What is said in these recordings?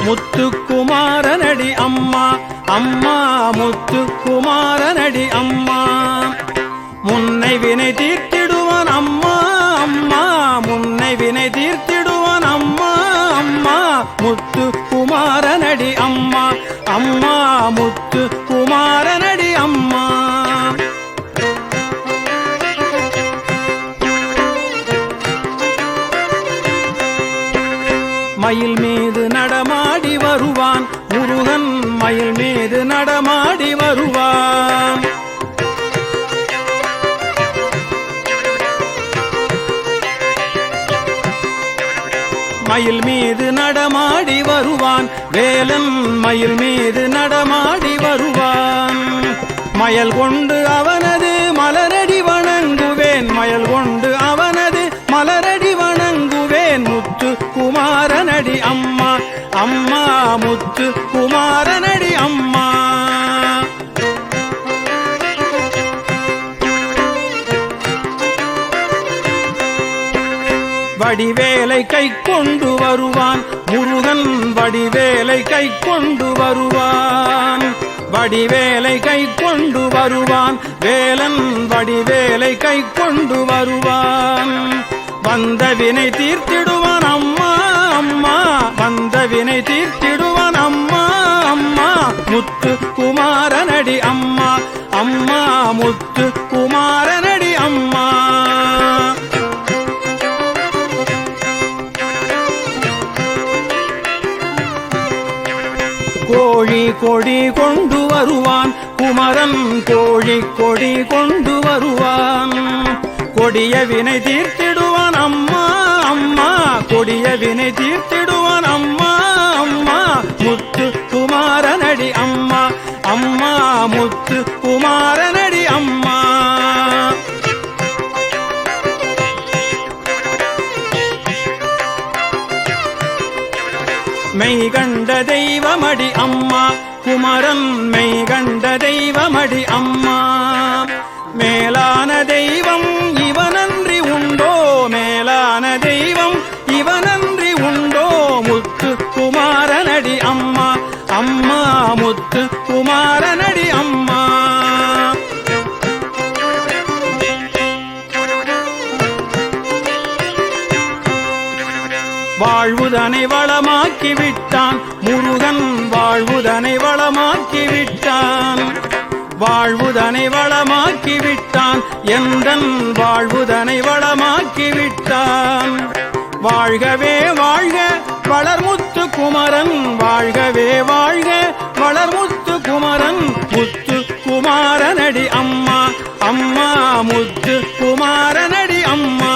முத்துக்குமாரனடி அம்மா அம்மா முத்துக்குமாரனடி அம்மா முன்னை வினை தீர்த்திடுவான் அம்மா அம்மா முன்னை வினை தீர்த்திடுவான் அம்மா அம்மா முத்துக்குமாரனடி அம்மா அம்மா முத்துக்குமாரனடி அம்மா மயில் மீது நடமாடி வருவான் முருகன் மயில் மீது நடமாடி வருவான் மயில் மீது நடமாடி வருவான் வேலன் மயில் மீது நடமாடி வருவான் மயல் கொண்டு அவனது மலரடி வணங்குவேன் மயல் கொண்டு அவனது மலரடி வணங்குவேன் முத்து குமாரனடி அம்மா அம்மா முத்து குமாரனடி அம்மா வடிவேலை கை கொண்டு வருவான் முருகன் வடிவேலை கை கொண்டு வருவான் வடிவேலை கை கொண்டு வருவான் வேலன் வடிவேலை கை கொண்டு வருவான் வந்த வினை தீர்த்திடுவான் அம்மா அம்மா வந்த வினை தீர்த்திடுவான் அம்மா அம்மா முத்து குமாரனடி அம்மா அம்மா முத்து குமாரனடி அம்மா கோழி கொடி கொண்டு வருவான் குமரன் கோழி கொடி கொண்டு வருவான் கொடிய வினை தீர்த்திடுவான் அம்மா அம்மா கொடிய வினை தீர்த்திடுவான் அம்மா அம்மா முத்து குமாரனடி அம்மா அம்மா முத்து குமாரனடி அம்மா மெய் கண்ட தெய்வமடி அம்மா குமரன் மெய் கண்ட தெய்வமடி அம்மா மேலான தெய்வம் இவனன்றி உண்டோ மேலான தெய்வம் இவனன்றி உண்டோ முத்து குமாரனடி அம்மா அம்மா முத்து குமாரனடி அம்மா வாழ்வுதனை வளமாக்கி விட்டான் முருகன் வாழ்வுதனை வளமாக்கி விட்டான் வாழ்வுதனை வளமாக்கி விட்டான் எந்தன் வாழ்வுதனை வளமாக்கி விட்டான் வாழ்கவே வாழ்க வளர்முத்து குமரன் வாழ்கவே வாழ்க வளர்முத்து குமரன் முத்து குமாரனடி அம்மா அம்மா முத்து குமாரனடி அம்மா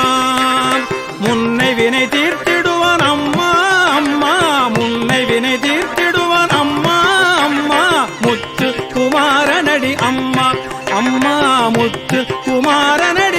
முன்னை வினை தீர்த்திடுவான் அம்மா அம்மா முன்னை வினை தீர்த்திடுவான் அம்மா அம்மா முத்து குமாரனடி அம்மா அம்மா முத்து குமாரனடி